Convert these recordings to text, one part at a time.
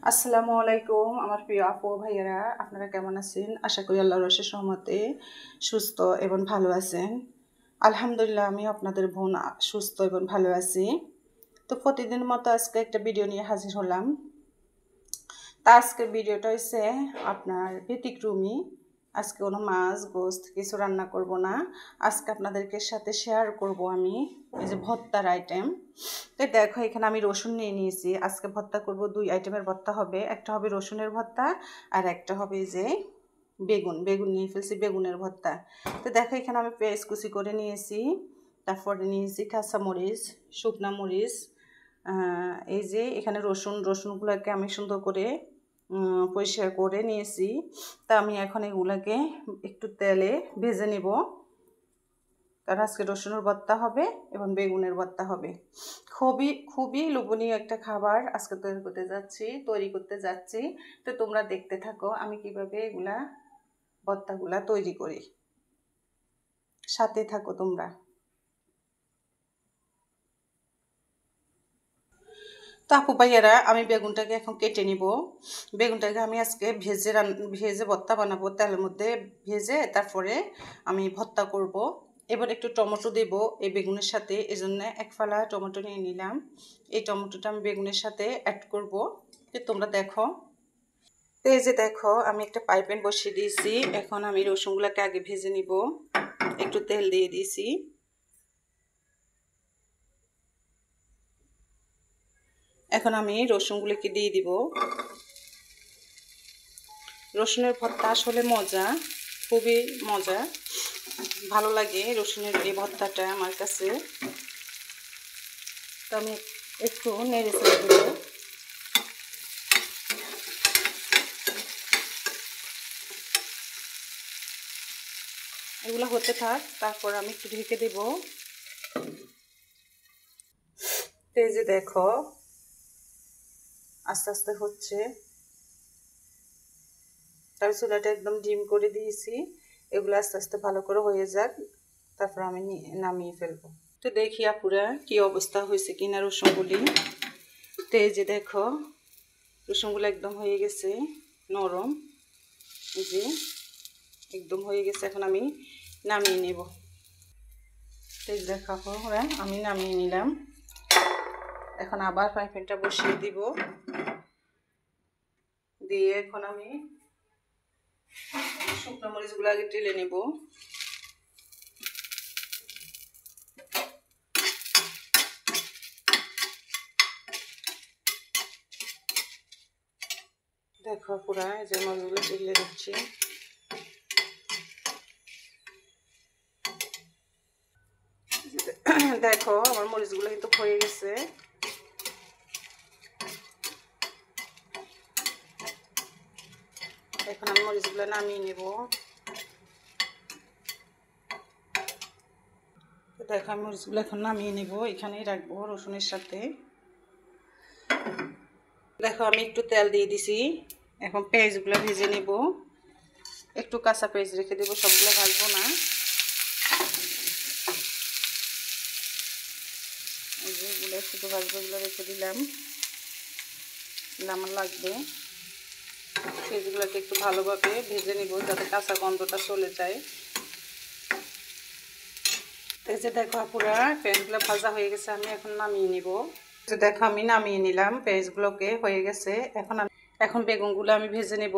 আসসালামু আলাইকুম আমার প্রিয় আপু ভাইয়েরা, আপনারা কেমন আছেন? আশা করি আল্লাহর অশেষ রহমতে সুস্থ এবং ভালো আছেন। আলহামদুলিল্লাহ, আমি আপনাদের বোন সুস্থ এবং ভালো আছি। তো প্রতিদিন মতো আজকে একটা ভিডিও নিয়ে হাজির হলাম। তা আজকের ভিডিওটা হচ্ছে আপনার ব্যতিক্রমী। আজকে কোনো মাছ গোস্ত কিছু রান্না করব না। আজকে আপনাদেরকে সাথে শেয়ার করব আমি এই যে ভর্তার আইটেম। তো দেখো, এখানে আমি রসুন নিয়ে নিয়েছি। আজকে ভর্তা করব, দুই আইটেমের ভর্তা হবে। একটা হবে রসুনের ভর্তা আর একটা হবে যে বেগুন নিয়ে ফেলছি, বেগুনের ভর্তা। তো দেখো, এখানে আমি পেঁয়াজ কুচি করে নিয়েছি, তারপরে নিয়েছি কাঁচামরিচ, শুকনা মরিচ। এই যে এখানে রসুনগুলোকে আমি সুন্দর করে পরিষ্কার করে নিয়েছি। তা আমি এখন এগুলাকে একটু তেলে ভেজে নেব, কারণ আজকে রসুনের ভর্তা হবে এবং বেগুনের ভর্তা হবে। খুবই লোভনীয় একটা খাবার আজকে তৈরি করতে যাচ্ছি। তো তোমরা দেখতে থাকো আমি কিভাবে ভর্তাগুলা তৈরি করি, সাথে থাকো তোমরা। তো আপু ভাইয়ারা, আমি বেগুনটাকে এখন কেটে নিব। বেগুনটাকে আমি আজকে ভেজে ভর্তা বানাবো, তেলের মধ্যে ভেজে তারপরে আমি ভর্তা করব। এবার একটু টমেটো দেব এই বেগুনের সাথে, এজন্য এক ফালা টমেটো নিয়ে নিলাম। এই টমেটোটা আমি বেগুনের সাথে অ্যাড করব। তো তোমরা দেখো, তো এই যে দেখো, আমি একটা ফ্রাই প্যান বসিয়ে দিয়েছি। এখন আমি রসুনগুলোকে আগে ভেজে নিব। একটু তেল দিয়ে দিয়েছি। এখন আমি রসুনগুলোকে দিয়ে দিব। রসুনের ভর্তা আসলে মজা, খুবই মজা, ভালো লাগে রসুনের এই ভর্তাটা আমার কাছে। তো আমি একটু নেড়ে চেড়ে দেব। এগুলো হতে থাক, তারপর আমি একটু ঢেকে দেব। এই যে দেখো, আস্তে আস্তে হচ্ছে। তার চুলাটা একদম ডিম করে দিয়েছি। এগুলো আস্তে আস্তে ভালো করে হয়ে যাক, তারপর আমি নামিয়ে ফেলবো। তো দেখি আপুরা কি অবস্থা হয়েছে কিনা রসুনগুলি। তো এই যে দেখো, রসুনগুলো একদম হয়ে গেছে নরম, এই যে একদম হয়ে গেছে। এখন আমি নামিয়ে নেব। তো দেখো আপুরা, আমি নামিয়ে নিলাম। এখন আবার ফ্রাই প্যানটা বসিয়ে দিব, দিয়ে এখন আমি শুকনো মরিচগুলো আগে টেলে নেব। দেখো পুরা এই যে মরিচগুলো টেলে দিচ্ছি। দেখো আমার মরিচগুলো কিন্তু হয়ে গেছে। এখন আমি মরিচগুলো নামিয়ে নেব। দেখো আমি মরিচগুলো এখন নামিয়ে নেব, এখানেই রাখবো রসুনের সাথে। দেখো আমি একটু তেল দিয়ে দিছি। এখন পেঁয়াজগুলো ভেজে নেব। একটু কাঁচা পেঁয়াজ রেখে দেবো, সবগুলো ভাজবো না। এই যে এগুলো শুধু ভাজবো, এগুলো রেখে দিলাম, আমার লাগবে। পেঁয়াজগুলোকে একটু ভালোভাবে ভেজে নিব যাতে কাঁচা গন্ধটা চলে যায়। এই যে দেখো আপুরা, পেঁয়াজগুলো ভাজা হয়ে গেছে, আমি এখন নামিয়ে নিব। দেখো আমি নামিয়ে নিলাম, পেঁয়াজগুলোকে হয়ে গেছে। এখন বেগুনগুলো আমি ভেজে নেব।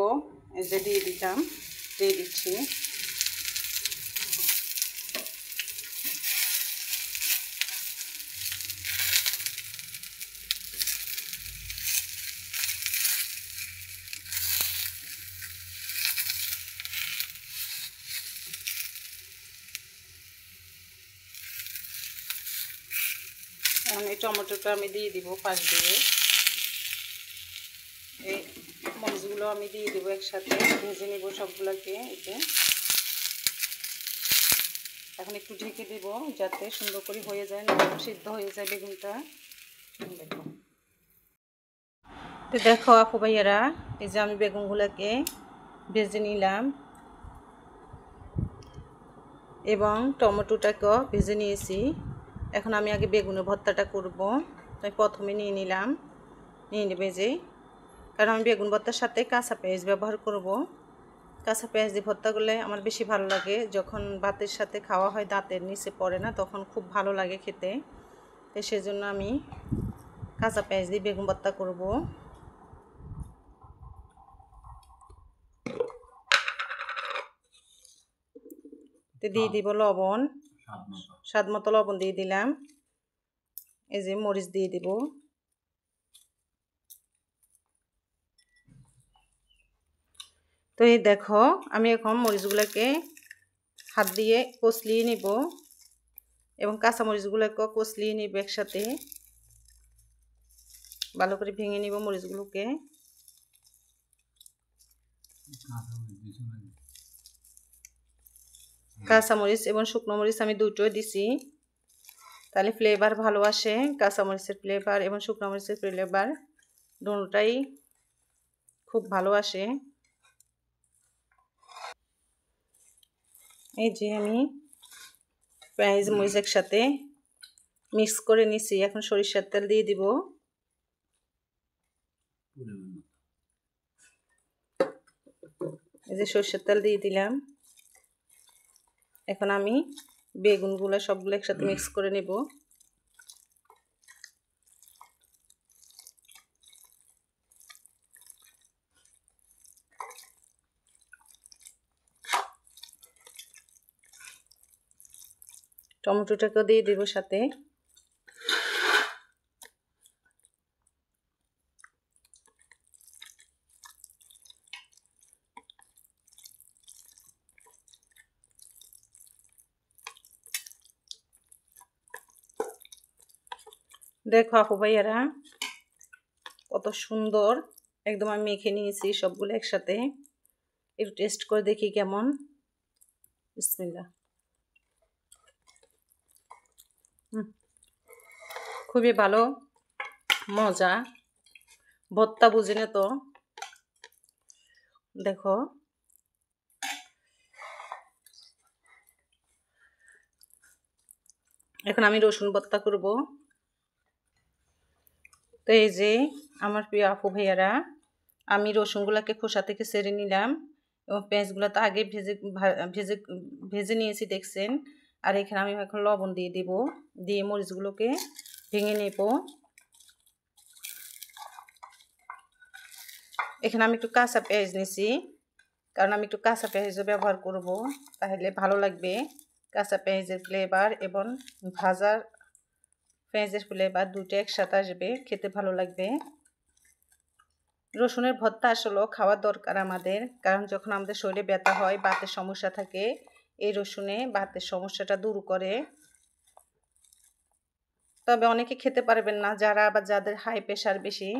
এই যে দিয়ে দিচ্ছি। এখন এই টমেটোটা আমি দিয়ে দিব পাশ দিয়ে। এই মরিচগুলো আমি দিয়ে দেবো একসাথে, ভেজে নেব সবগুলোকে। এই যে এখন একটু ঢেকে দেব যাতে সুন্দর করে হয়ে যায়, নরম সিদ্ধ হয়ে যায় বেগুনটা। দেখো, তো দেখো আপু ভাইয়ারা, এই যে আমি বেগুনগুলোকে ভেজে নিলাম এবং টমেটোটাকেও ভেজে নিয়েছি। এখন আমি আগে বেগুনের ভর্তাটা করব, তাই প্রথমে নিয়ে নিলাম, ভেজে কারণ আমি বেগুন ভর্তার সাথে কাঁচা পেঁয়াজ ব্যবহার করব। কাঁচা পেঁয়াজ দিয়ে ভর্তা করলে আমার বেশি ভালো লাগে, যখন ভাতের সাথে খাওয়া হয় দাঁতের নিচে পড়ে না, তখন খুব ভালো লাগে খেতে। তো সেজন্য আমি কাঁচা পেঁয়াজ দিয়ে বেগুন ভর্তা করব। তো দিয়ে দিব লবণ, স্বাদ মতো লবণ দিয়ে দিলাম। এই যে মরিচ দিয়ে দিব। তো এই দেখো আমি এখন মরিচগুলোকে হাত দিয়ে কষলিয়ে নিব এবং কাঁচা মরিচগুলোকেও কষলিয়ে নিব একসাথে। ভালো করে ভেঙে নিব মরিচগুলোকে। কাঁচা মরিচ এবং শুকনো মরিচ আমি দুটোই দিছি, তাহলে ফ্লেভার ভালো আসে। কাঁচা মরিচের ফ্লেভার এবং শুকনো মরিচের ফ্লেভার দুটোটাই খুব ভালো আসে। এই যে আমি পেঁয়াজ মরিচ একসাথে মিক্স করে নিছি। এখন সরিষার তেল দিয়ে দিব। এই যে সরিষার তেল দিয়ে দিলাম। এখন আমি বেগুনগুলো সবগুলো একসাথে মিক্স করে নেব। টমেটোটাকেও দিয়ে দেব সাথে। দেখো আপু ভাইয়ারা কত সুন্দর একদম আমি মেখে নিয়েছি সবগুলো একসাথে। একটু টেস্ট করে দেখি কেমন। বিসমিল্লাহ। খুবই ভালো, মজা। ভর্তা বুঝি না তো, দেখো এখন আমি রসুন ভর্তা করব। তো এই যে আমার প্রিয় আপু ভাইয়ারা, আমি রসুনগুলোকে খোসা থেকে ছেড়ে নিলাম এবং পেঁয়াজগুলো তো আগে ভেজে ভেজে নিয়েছি দেখছেন। আর এখানে আমি এখন লবণ দিয়ে দেব, দিয়ে মরিচগুলোকে ভেঙে নেব। এখানে আমি একটু কাঁচা পেঁয়াজ নিয়েছি, কারণ আমি একটু কাঁচা পেঁয়াজও ব্যবহার করব, তাহলে ভালো লাগবে। কাঁচা পেঁয়াজের ফ্লেভার এবং ভাজার পেঁয়াজের ফ্লেভার দুটো একসাথে আসবে, খেতে ভালো লাগবে। রসুনের ভর্তা আসলে খাওয়ার দরকার আমাদের, কারণ যখন আমাদের শরীরে ব্যথা হয়, বাতের সমস্যা থাকে, এই রসুনে বাতের সমস্যাটা দূর করে। তবে অনেকে খেতে পারবেন না, যারা আবার যাদের হাই প্রেশার বেশি,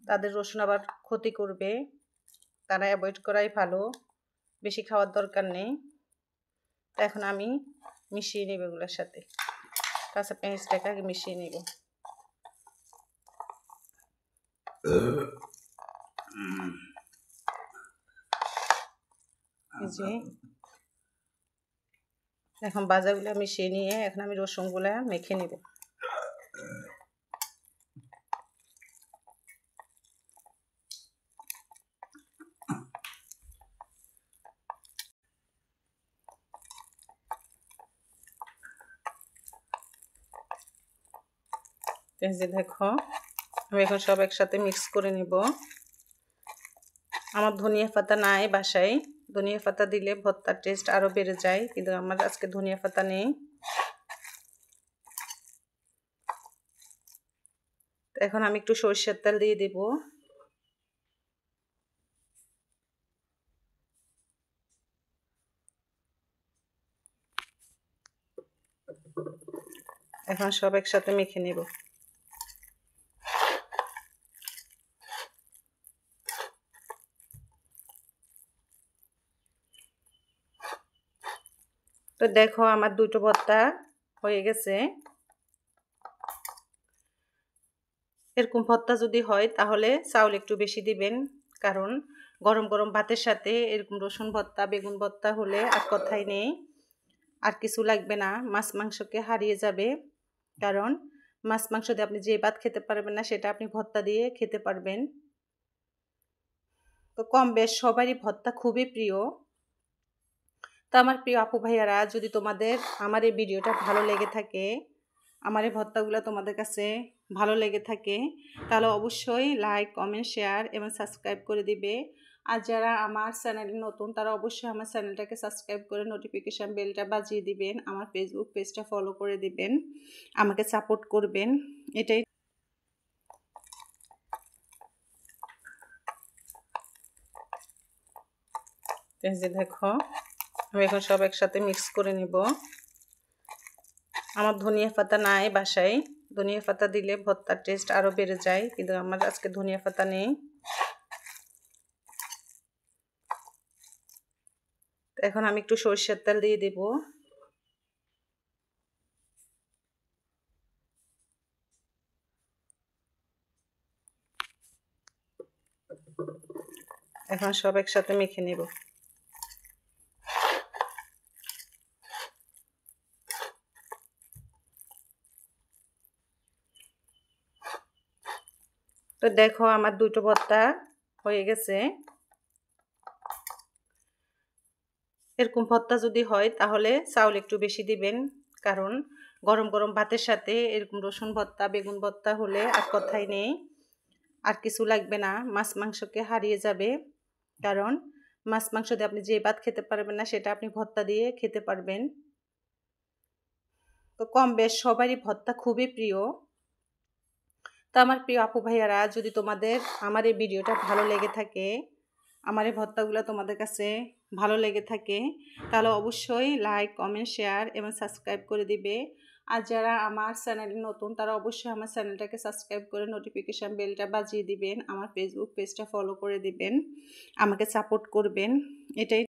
তাদের রসুন আবার ক্ষতি করবে, তারা অ্যাভয়েড করাই ভালো, বেশি খাওয়ার দরকার নেই। তো এখন আমি মিশিয়ে নেব এগুলোর সাথে, কাঁচা পেঁয়াজটাকে আগে মিশিয়ে নেব। এখন ভাজাগুলো মিশিয়ে নিয়ে এখন আমি রসুনগুলো মেখে নেব। এই যে দেখো আমি এখন সব একসাথে মিক্স করে নেব। আমার ধনিয়া পাতা নাই বাসায়, ধনিয়া পাতা দিলে ভর্তার টেস্ট আরও বেড়ে যায়, কিন্তু আমার আজকে ধনিয়া পাতা নেই। এখন আমি একটু সরষের তেল দিয়ে দেব। এখন সব একসাথে মেখে নেব। তো দেখো আমার দুটো ভর্তা হয়ে গেছে। এরকম ভর্তা যদি হয় তাহলে চাউল একটু বেশি দিবেন, কারণ গরম গরম ভাতের সাথে এরকম রসুন ভর্তা বেগুন ভর্তা হলে আর কথাই নেই, আর কিছু লাগবে না, মাছ মাংসকে হারিয়ে যাবে। কারণ মাছ মাংস দিয়ে আপনি যে ভাত খেতে পারবেন না, সেটা আপনি ভর্তা দিয়ে খেতে পারবেন। তো কম বেশ সবারই ভর্তা খুবই প্রিয়। তো আমার প্রিয় আপু ভাইয়ারা, যদি তোমাদের আমার এই ভিডিওটা ভালো লেগে থাকে, আমার এই ভর্তাগুলো তোমাদের কাছে ভালো লেগে থাকে, তাহলে অবশ্যই লাইক, কমেন্ট, শেয়ার এবং সাবস্ক্রাইব করে দিবে। আর যারা আমার চ্যানেলে নতুন, তারা অবশ্যই আমার চ্যানেলটাকে সাবস্ক্রাইব করে নোটিফিকেশান বেলটা বাজিয়ে দিবেন। আমার ফেসবুক পেজটা ফলো করে দিবেন, আমাকে সাপোর্ট করবেন। এটাই। এই যে দেখো, আমি এখন সব একসাথে মিক্স করে নিব। আমার ধনিয়া পাতা নাই বাসায়, ধনিয়া পাতা দিলে ভর্তার টেস্ট আরও বেড়ে যায়, কিন্তু আমার আজকে ধনিয়া পাতা নেই। এখন আমি একটু সরষের তেল দিয়ে দেব। এখন সব একসাথে মেখে নেব। তো দেখো, আমার দুটো ভর্তা হয়ে গেছে। এরকম ভর্তা যদি হয় তাহলে চাউল একটু বেশি দিবেন, কারণ গরম গরম ভাতের সাথে এরকম রসুন ভর্তা, বেগুন ভর্তা হলে আর কথাই নেই, আর কিছু লাগবে না, মাছ মাংসকে হারিয়ে যাবে। কারণ মাছ মাংস দিয়ে আপনি যে ভাত খেতে পারবেন না, সেটা আপনি ভর্তা দিয়ে খেতে পারবেন। তো কম বেশ সবারই ভর্তা খুবই প্রিয়। তো আমার প্রিয় আপু ভাইয়ারা, যদি তোমাদের আমার এই ভিডিওটা ভালো লেগে থাকে, আমার এই ভর্তাগুলো তোমাদের কাছে ভালো লেগে থাকে, তাহলে অবশ্যই লাইক, কমেন্ট, শেয়ার এবং সাবস্ক্রাইব করে দিবে। আর যারা আমার চ্যানেলে নতুন, তারা অবশ্যই আমার চ্যানেলটাকে সাবস্ক্রাইব করে নোটিফিকেশান বেলটা বাজিয়ে দিবেন। আমার ফেসবুক পেজটা ফলো করে দিবেন, আমাকে সাপোর্ট করবেন। এটাই।